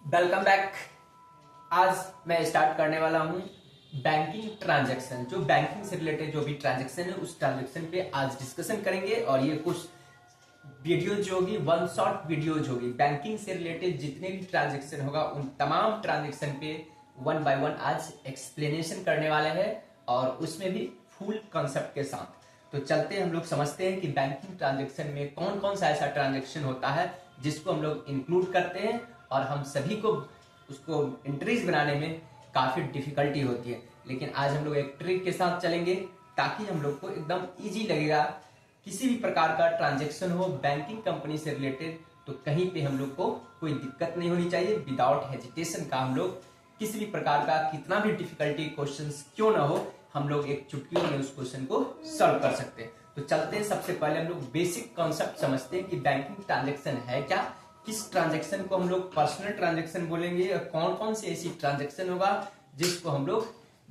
Welcome back. आज मैं start करने वाला हूं बैंकिंग ट्रांजैक्शन। जो बैंकिंग से रिलेटेड जो भी ट्रांजैक्शन है उस ट्रांजैक्शन पे आज डिस्कशन करेंगे और ये कुछ वीडियो जो होगी वन शॉट वीडियोज होगी। बैंकिंग से रिलेटेड जितने भी ट्रांजैक्शन होगा उन तमाम ट्रांजैक्शन पे वन बाय वन आज एक्सप्लेनेशन करने वाले हैं और उसमें भी फुल कॉन्सेप्ट के साथ। तो चलते हैं, हम लोग समझते हैं कि बैंकिंग ट्रांजैक्शन में कौन कौन सा ऐसा ट्रांजैक्शन होता है जिसको हम लोग इंक्लूड करते हैं और हम सभी को उसको इंट्रीज बनाने में काफी डिफिकल्टी होती है। लेकिन आज हम लोग एक ट्रिक के साथ चलेंगे ताकि हम लोग को एकदम इजी लगेगा। किसी भी प्रकार का ट्रांजैक्शन हो बैंकिंग कंपनी से रिलेटेड तो कहीं पे हम लोग को कोई दिक्कत नहीं होनी चाहिए। विदाउट हेजिटेशन का हम लोग किसी भी प्रकार का कितना भी डिफिकल्टी क्वेश्चन क्यों ना हो हम लोग एक चुटकी में उस क्वेश्चन को सॉल्व कर सकते हैं। तो चलते हैं, सबसे पहले हम लोग बेसिक कॉन्सेप्ट समझते हैं कि बैंकिंग ट्रांजैक्शन है क्या, किस ट्रांजैक्शन को हम लोग पर्सनल ट्रांजैक्शन बोलेंगे और कौन कौन सी ऐसी ट्रांजैक्शन होगा जिसको हम लोग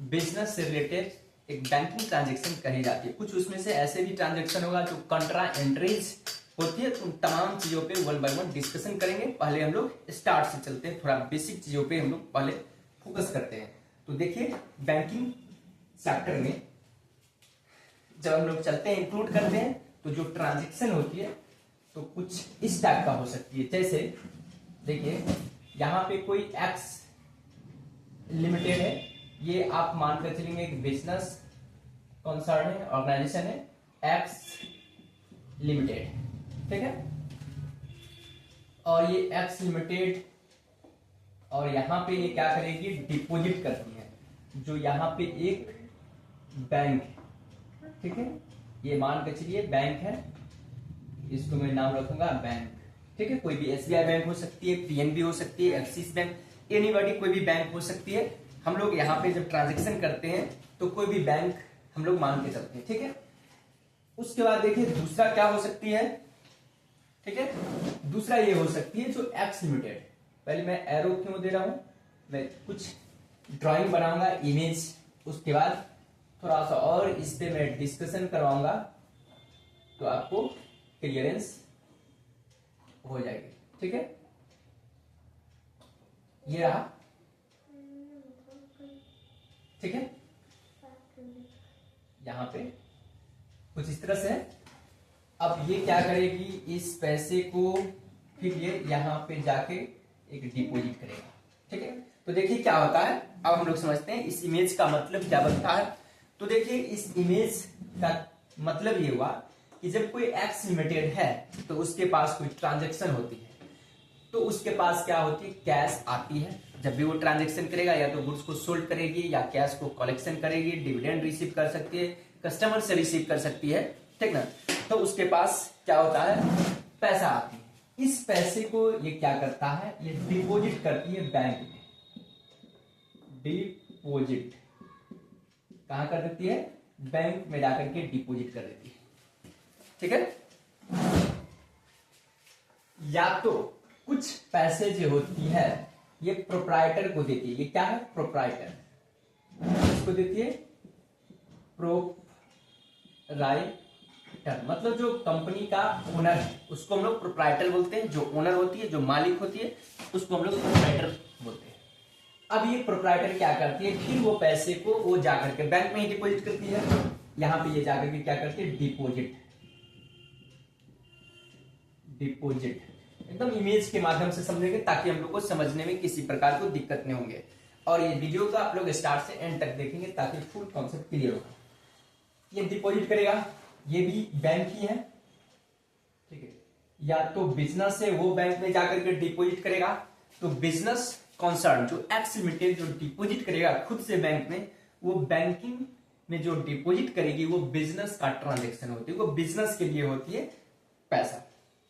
बिजनेस से रिलेटेड एक बैंकिंग ट्रांजैक्शन कही जाती है। कुछ उसमें से ऐसे भी ट्रांजैक्शन होगा जो कंट्रा एंट्रीज होती है। तो तमाम चीजों पे वन बाय वन डिस्कशन करेंगे। पहले हम लोग स्टार्ट से चलते हैं, थोड़ा बेसिक चीजों पे हम लोग पहले फोकस करते हैं। तो देखिए, बैंकिंग सेक्टर में जब हम लोग चलते हैं इंक्लूड करते हैं तो जो ट्रांजैक्शन होती है तो कुछ इस टाइप का हो सकती है। जैसे देखिए, यहाँ पे कोई एक्स लिमिटेड है, ये आप मानकर चलेंगे एक बिजनेस कंसर्न है, ऑर्गेनाइजेशन है एक्स लिमिटेड, ठीक है। और ये एक्स लिमिटेड और यहाँ पे ये क्या करेगी, डिपॉजिट करती है। जो यहाँ पे एक बैंक, ठीक है, ये मान के चलिए बैंक है, इसको मैं नाम रखूंगा बैंक, ठीक है। कोई भी एसबीआई बैंक हो सकती है, पीएनबी हो सकती है, एक्सिस बैंक, एनीबॉडी, कोई भी बैंक हो सकती है। हम लोग यहाँ पे जब ट्रांजैक्शन करते हैं तो कोई भी बैंक हम लोग मान के चलते हैं, ठीक है। उसके बाद देखिए दूसरा क्या हो सकती है, ठीक है। दूसरा ये हो सकती है जो एक्स लिमिटेड, पहले मैं एरो क्यों दे रहा हूं, मैं कुछ ड्राइंग बनाऊंगा इमेज, उसके बाद थोड़ा सा और इस पे मैं डिस्कशन करवाऊंगा तो आपको क्लियरेंस हो जाएगी, ठीक है। ये रहा, ठीक है। यहां पे कुछ इस तरह से है। अब ये क्या करेगी, इस पैसे को फिर ये यहां पे जाके एक डिपॉजिट करेगा, ठीक है। तो देखिए क्या होता है, अब हम लोग समझते हैं इस इमेज का मतलब क्या बनता है। तो देखिए इस इमेज का मतलब ये हुआ कि जब कोई एक्स लिमिटेड है तो उसके पास कोई ट्रांजैक्शन होती है तो उसके पास क्या होती है, कैश आती है। जब भी वो ट्रांजैक्शन करेगा या तो गुड्स को सोल्ड करेगी या कैश को कलेक्शन करेगी, डिविडेंड रिसीव कर सकती है, कस्टमर से रिसीव कर सकती है, ठीक ना। तो उसके पास क्या होता है, पैसा आती है। इस पैसे को ये क्या करता है, ये डिपॉजिट करती है बैंक में। डिपॉजिट कहां कर देती है, बैंक में जाकर के डिपॉजिट कर देती है, ठीक है। या तो कुछ पैसे जो होती है ये प्रोप्राइटर को देती है। ये क्या है, प्रोप्राइटर, इसको देती है प्रोप्राइटर, मतलब जो कंपनी का ओनर है उसको हम लोग प्रोप्राइटर बोलते हैं। जो ओनर होती है, जो मालिक होती है, उसको हम लोग प्रोप्राइटर बोलते हैं। अब ये प्रोप्राइटर क्या करती है, फिर वो पैसे को वो जाकर के बैंक में ही डिपॉजिट करती है। यहां पे ये जाकर के क्या करती है, डिपॉजिट, डिपॉजिट एकदम इमेज के माध्यम से समझेंगे ताकि हम लोग को समझने में किसी प्रकार को दिक्कत नहीं होंगे। और ये वीडियो का आप लोग स्टार्ट से एंड तक देखेंगे ताकि फुल कॉन्सेप्ट क्लियर होगा। ये डिपॉजिट करेगा, ये भी बैंक ही है, ठीक है। या तो बिजनेस है वो बैंक में जाकर के डिपॉजिट करेगा। तो बिजनेस कंसर्न जो एक्स लिमिटेड जो डिपॉजिट करेगा खुद से बैंक में, वो बैंकिंग में जो डिपॉजिट करेगी वो बिजनेस का ट्रांजैक्शन होती है, वो बिजनेस के लिए होती है पैसा।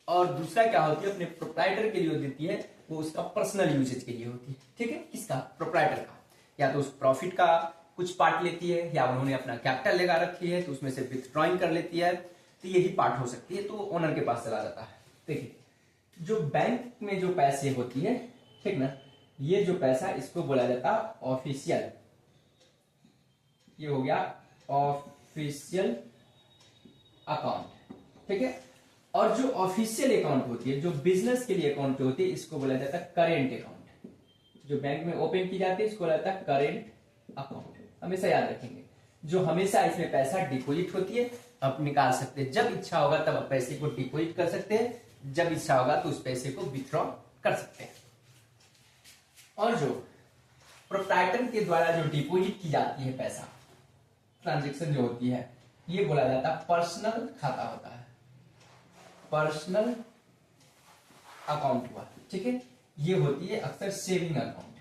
और दूसरा क्या होती है, अपने प्रोप्राइटर के लिए देती है, वो उसका पर्सनल यूजेज के लिए होती है, ठीक है। किसका, प्रोप्राइटर का। या तो उस प्रॉफिट का कुछ पार्ट लेती है या उन्होंने अपना कैपिटल लगा रखी है तो उसमें से विथड्रॉइंग कर लेती है, तो यही पार्ट हो सकती है, तो ओनर के पास चला जाता है। देखिए जो बैंक में जो पैसे होती है, ठीक ना, ये जो पैसा इसको बोला जाता है ऑफिशियल, ये हो गया ऑफिशियल अकाउंट, ठीक है। और जो ऑफिशियल अकाउंट होती है, जो बिजनेस के लिए अकाउंट होती है, इसको बोला जाता है करेंट अकाउंट, जो बैंक में ओपन की जाती है इसको रहता है करेंट अकाउंट, हमेशा याद रखेंगे। जो हमेशा इसमें पैसा डिपॉजिट होती है, आप निकाल सकते हैं, जब इच्छा होगा तब आप पैसे को डिपॉजिट कर सकते हैं, जब इच्छा होगा तो उस पैसे को विथड्रॉ कर सकते हैं। और जो प्रोप्राइटर के द्वारा जो डिपॉजिट की जाती है पैसा, ट्रांजेक्शन जो होती है, ये बोला जाता है पर्सनल खाता होता है, पर्सनल अकाउंट हुआ, ठीक है। ये होती है अक्सर सेविंग अकाउंट,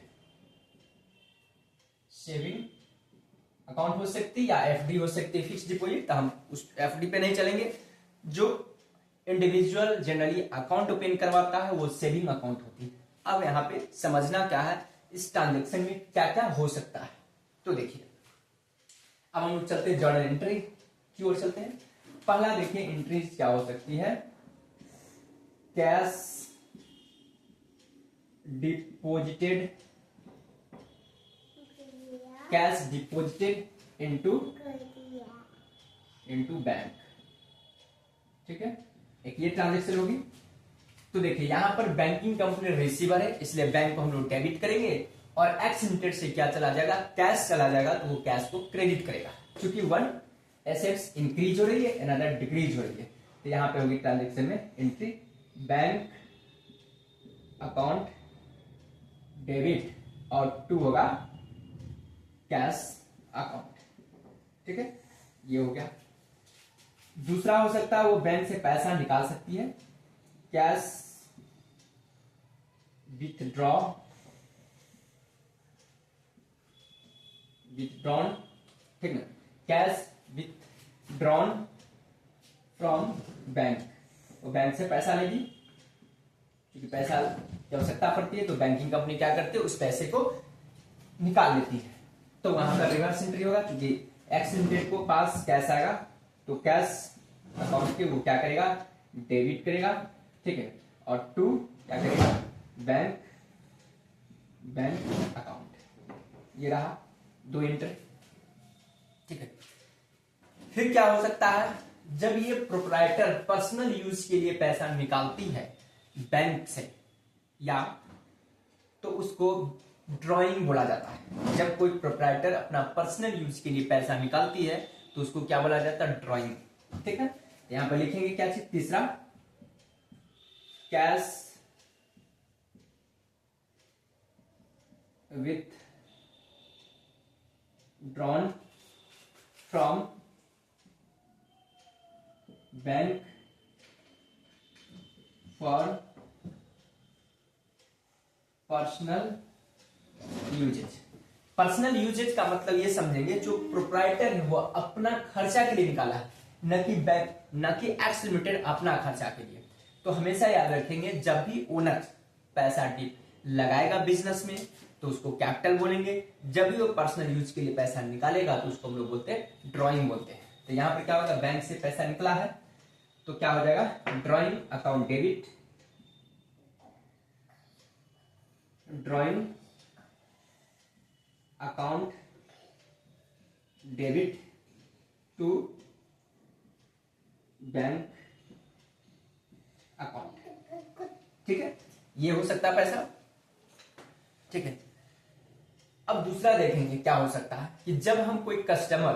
सेविंग अकाउंट हो सकती है या एफडी हो सकती है, फिक्स डिपॉजिट, तो हम उस एफडी पे नहीं चलेंगे। जो इंडिविजुअल जनरली अकाउंट ओपन करवाता है वो सेविंग अकाउंट होती है। अब यहाँ पे समझना क्या है, इस ट्रांजेक्शन में क्या क्या हो सकता है, तो देखिए अब हम लोग चलते हैं जर्नल एंट्री की ओर चलते हैं। पहला देखिए एंट्रीज क्या हो सकती है, cash deposited, cash deposited into bank, ठीक है, एक ये ट्रांजेक्शन होगी। तो देखिए यहां पर बैंकिंग कंपनी रिसीवर है, इसलिए बैंक को हम लोग डेबिट करेंगे और एक्स लिमिटेड से क्या चला जाएगा, कैश चला जाएगा, तो वो कैश को क्रेडिट करेगा। क्योंकि वन एसेट्स इंक्रीज हो रही है, अनदर डिक्रीज हो रही है, तो यहां पे होगी ट्रांजेक्शन में एंट्री बैंक अकाउंट डेबिट और टू होगा कैश अकाउंट, ठीक है, ये हो गया। दूसरा हो सकता है वो बैंक से पैसा निकाल सकती है, कैश विथड्रॉ, विथड्रॉन, ठीक ना, कैश विथड्रॉन फ्रॉम बैंक, वो बैंक से पैसा लेगी, क्योंकि पैसा की आवश्यकता पड़ती है तो बैंकिंग कंपनी क्या करती है, उस पैसे को निकाल लेती है। तो वहां पर रिवर्स एंट्री होगा, क्योंकि एक्स लिमिटेड को पास कैश आएगा तो कैश अकाउंट के वो क्या करेगा, डेबिट करेगा, ठीक है, और टू क्या करेगा, बैंक अकाउंट, ये रहा दो एंट्री, ठीक है। फिर क्या हो सकता है, जब ये प्रोप्राइटर पर्सनल यूज के लिए पैसा निकालती है बैंक से, या तो उसको ड्राइंग बोला जाता है। जब कोई प्रोप्राइटर अपना पर्सनल यूज के लिए पैसा निकालती है तो उसको क्या बोला जाता है, ड्राइंग, ठीक है। यहां पर लिखेंगे क्या चीज, तीसरा cash withdrawn from bank for personal uses. Personal uses का मतलब ये समझेंगे, जो प्रोप्राइटर है वो अपना खर्चा के लिए निकाला है, न कि बैंक, न कि एक्स लिमिटेड अपना खर्चा के लिए। तो हमेशा याद रखेंगे, जब भी ओनर पैसा लगाएगा बिजनेस में तो उसको कैपिटल बोलेंगे, जब भी वो पर्सनल यूज के लिए पैसा निकालेगा तो उसको हम लोग बोलते हैं ड्राइंग बोलते हैं। तो यहां पर क्या होगा, बैंक से पैसा निकला है तो क्या हो जाएगा, drawing account debit, drawing account debit to bank account, ठीक है, ये हो सकता है पैसा, ठीक है। अब दूसरा देखेंगे क्या हो सकता है, कि जब हम कोई कस्टमर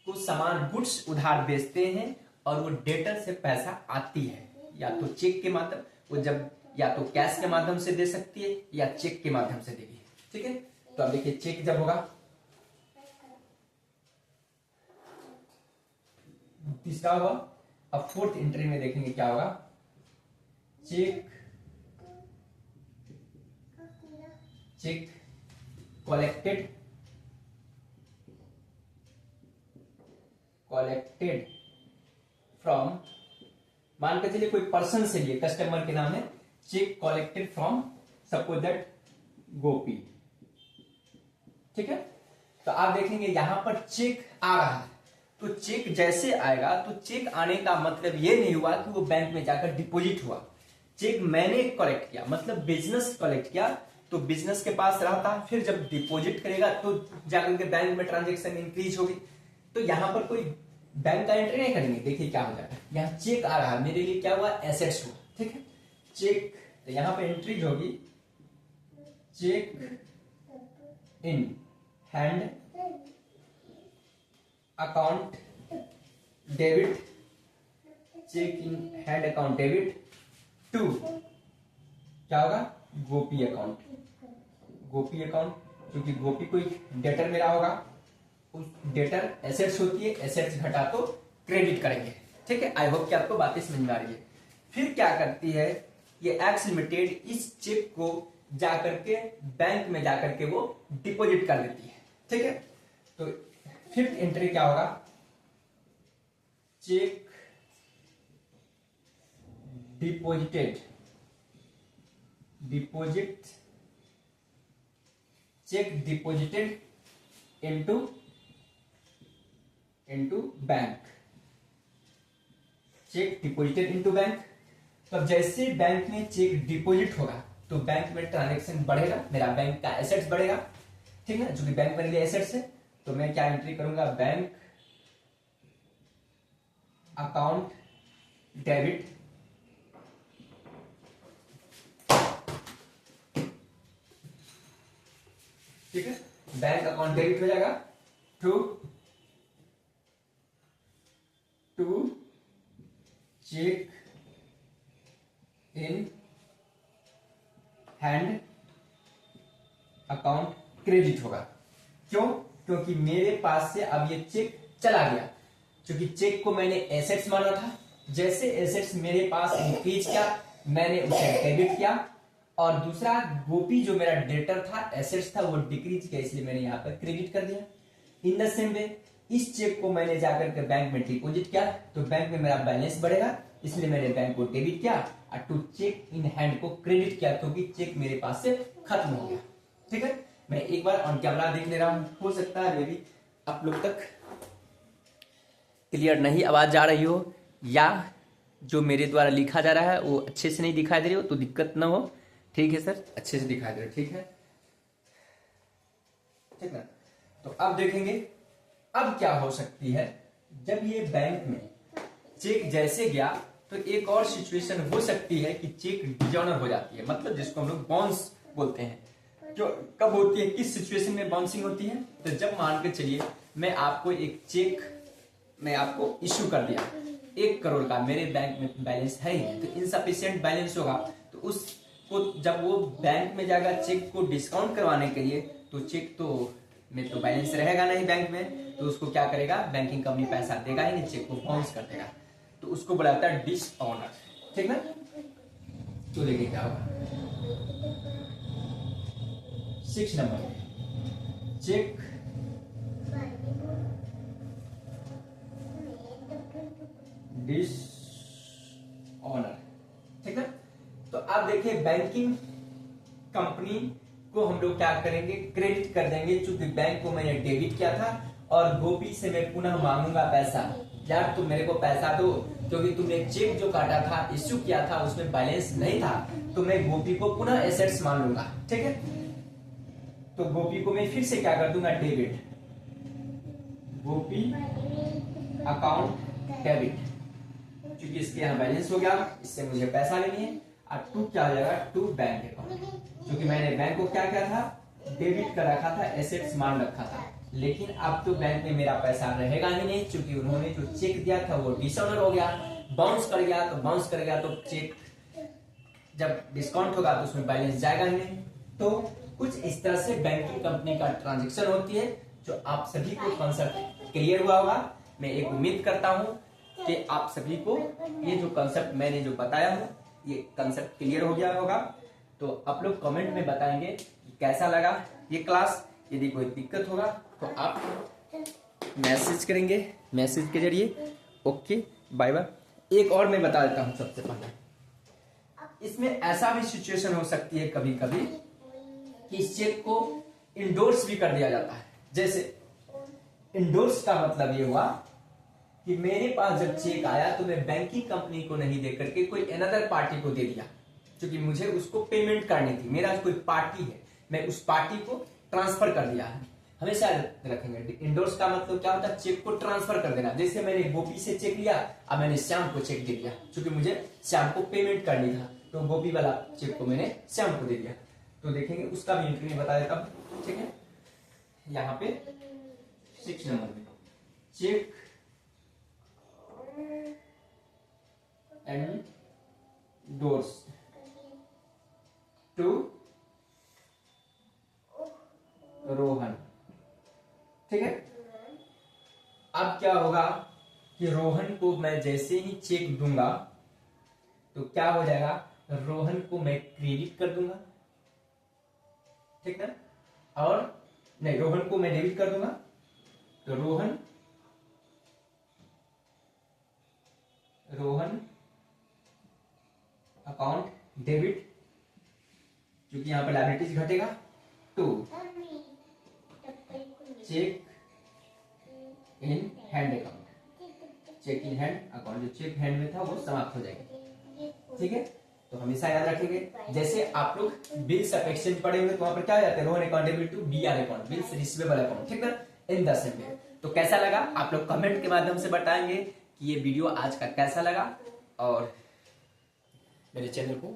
को सामान गुड्स उधार बेचते हैं और वो डेटर से पैसा आती है, या तो चेक के माध्यम, वो जब या तो कैश के माध्यम से दे सकती है या चेक के माध्यम से देगी, ठीक है। तो अब देखिए चेक जब होगा, तीसरा होगा। अब फोर्थ एंट्री में देखेंगे क्या होगा, चेक कलेक्टेड फ्रॉम, मान के चलिए कोई पर्सन से लिए, कस्टमर के नाम है, cheque collected from suppose that Gopi, ठीक है। तो आप देखेंगे यहां पर चेक आ रहा है, तो चेक जैसे आएगा तो चेक आने का मतलब ये नहीं हुआ कि वो बैंक में जाकर डिपॉजिट हुआ। चेक मैंने कलेक्ट किया, मतलब बिजनेस कलेक्ट किया, तो बिजनेस के पास रहता, फिर जब डिपॉजिट करेगा तो जाकर के बैंक में ट्रांजेक्शन इंक्रीज होगी। तो यहां पर कोई बैंक का एंट्री नहीं करेंगे, देखिए क्या हो जाएगा, यहाँ चेक आ रहा है, मेरे लिए क्या हुआ, एसेट्स हुआ, ठीक है, चेक, तो यहां पर एंट्रीज होगी cheque in hand account debit, cheque in hand account debit to क्या होगा, गोपी अकाउंट। गोपी अकाउंट, क्योंकि गोपी कोई डेटर मेरा होगा, उस डेटर एसेट्स होती है, एसेट्स घटा तो क्रेडिट करेंगे। ठीक है, आई होप कि आपको बातें समझ में आ रही है। फिर क्या करती है ये एक्स लिमिटेड, इस चेक को जाकर के बैंक में जाकर के वो डिपॉजिट कर देती है। ठीक है, तो फिफ्थ एंट्री क्या होगा, check deposited, deposit, check deposited into bank, check deposited into bank. तो जैसे बैंक में चेक डिपॉजिट होगा तो बैंक में ट्रांजैक्शन बढ़ेगा, मेरा बैंक का एसेट्स बढ़ेगा। ठीक है, जो कि बैंक मेरे लिए एसेट्स है, तो मैं क्या एंट्री करूंगा, बैंक अकाउंट डेबिट, ठीक है, बैंक अकाउंट डेबिट हो जाएगा to cheque in hand account credit होगा। क्यों, क्योंकि मेरे पास से अब ये चेक चला गया, क्योंकि चेक को मैंने एसेट्स माना था, जैसे एसेट्स मेरे पास इंक्रीज किया मैंने उसे डेबिट किया, और दूसरा गोपी जो मेरा डेटर था, एसेट्स था, वो डिक्रीज किया, इसलिए मैंने यहां पर क्रेडिट कर दिया। इन द सेम वे इस चेक को मैंने जाकर के बैंक में डिपॉजिट किया तो बैंक में मेरा बैलेंस बढ़ेगा, इसलिए मैंने बैंक को डेबिट किया, और टू चेक इन हैंड को क्रेडिट किया, क्योंकि चेक मेरे पास से खत्म हो गया। ठीक है, मैं एक बार ऑन कैमरा देख ले रहा हूं, हो सकता है मे भी आप लोग तक क्लियर नहीं आवाज जा रही हो, या जो मेरे द्वारा लिखा जा रहा है वो अच्छे से नहीं दिखाई दे रही हो, तो दिक्कत ना हो। ठीक है सर, अच्छे से दिखाई दे रहा है, ठीक है, ठीक है। तो अब देखेंगे अब क्या हो सकती है, जब ये बैंक में चेक जैसे गया तो एक और सिचुएशन हो सकती है कि चेक डिजॉनर हो जाती है, मतलब जिसको हम लोग बाउंस बोलते हैं। जो कब होती है, किस सिचुएशन में बाउंसिंग होती है, तो जब मान के चलिए मैं आपको एक चेक मैं आपको इश्यू कर दिया 1 करोड़ का, मेरे बैंक में बैलेंस है ही, तो इनसफिशिएंट बैलेंस होगा, तो उसको जब वो बैंक में जाएगा चेक को डिस्काउंट करवाने के लिए, तो चेक तो में तो बैलेंस रहेगा नहीं बैंक में, तो उसको क्या करेगा, बैंकिंग कंपनी पैसा देगा ही नहीं, चेक को बाउंस कर देगा, तो उसको बोला जाता है डिसऑनर। ठीक ना, तो देखिए क्या होगा, 6 नंबर चेक डिसऑनर। ठीक है, तो आप देखिए बैंकिंग कंपनी को हम लोग क्या करेंगे, क्रेडिट कर देंगे, चूंकि बैंक को मैंने डेबिट किया था, और गोपी से मैं पुनः मांगूंगा पैसा, यार तुम मेरे को पैसा दो, क्योंकि तुमने चेक जो काटा था, इश्यू किया था, उसमें बैलेंस नहीं था, तो मैं गोपी को पुनः एसेट्स मान लूंगा। ठीक है, तो गोपी को मैं फिर से क्या कर दूंगा, डेबिट, गोपी अकाउंट डेबिट, क्योंकि इसके यहाँ बैलेंस हो गया, इससे मुझे पैसा लेनी है, और टू क्या हो जाएगा, टू बैंक अकाउंट, क्योंकि मैंने बैंक को क्या किया था, डेबिट कर रखा था, एसेट्स मान रखा था, लेकिन अब तो बैंक में मेरा पैसा रहेगा ही नहीं, क्योंकि उन्होंने जो चेक दिया था वो डिसऑनर हो गया, बाउंस कर गया, तो बाउंस कर गया तो चेक जब डिस्काउंट होगा तो उसमें बैलेंस जाएगा ही नहीं। तो कुछ इस तरह से बैंकिंग कंपनी का ट्रांजेक्शन होती है, जो आप सभी को कॉन्सेप्ट क्लियर हुआ होगा। मैं एक उम्मीद करता हूँ कि आप सभी को ये जो कॉन्सेप्ट मैंने जो बताया हूँ, ये कॉन्सेप्ट क्लियर हो गया होगा। तो आप लोग कमेंट में बताएंगे कि कैसा लगा ये क्लास। यदि कोई दिक्कत होगा तो आप मैसेज करेंगे, मैसेज के जरिए। Okay, bye bye. एक और मैं बता देता हूँ सबसे पहले, इसमें ऐसा भी सिचुएशन हो सकती है कभी कभी कि इस चेक को इंडोर्स भी कर दिया जाता है। जैसे इंडोर्स का मतलब ये हुआ कि मेरे पास जब चेक आया तो मैं बैंकिंग कंपनी को नहीं देकर के कोई अनदर पार्टी को दे दिया, क्योंकि मुझे उसको पेमेंट करनी थी। मेरा कोई पार्टी है, मैं उस पार्टी को ट्रांसफर कर दिया है। हमेशा रखेंगे, इंडोर्स का मतलब क्या होता है, चेक को ट्रांसफर कर देना। जैसे मैंने गोपी से चेक लिया, अब मैंने श्याम को चेक दे दिया, क्योंकि मुझे श्याम को पेमेंट करनी था, तो गोपी वाला चेक को मैंने श्याम को दे दिया। तो देखेंगे उसका भी एंट्री बता देता हूं, ठीक है। यहाँ पे 6 नंबर में cheque endorse to Rohan, ठीक है। अब क्या होगा कि रोहन को मैं जैसे ही चेक दूंगा तो क्या हो जाएगा, रोहन को मैं क्रेडिट कर दूंगा, ठीक है। और नहीं, रोहन को मैं डेबिट कर दूंगा, तो रोहन अकाउंट डेबिट, क्योंकि यहां पर लायबिलिटीज घटेगा, to cheque in hand account, cheque in hand account, जो चेक हैंड में था वो समाप्त हो जाएगा, ठीक है। तो हमेशा याद रखेंगे, जैसे आप लोग बिल्स ऑफ एक्सचेंज पढ़ेंगे तो वहां पर क्या आ जाते हैं, Rohan account debit to BR account, bills receivable account, ठीक है, इन द सेम वे। तो कैसा लगा, आप लोग कमेंट के माध्यम से बताएंगे कि ये वीडियो आज का कैसा लगा, और मेरे चैनल को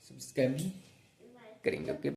सब्सक्राइब भी करेंगे। ओके।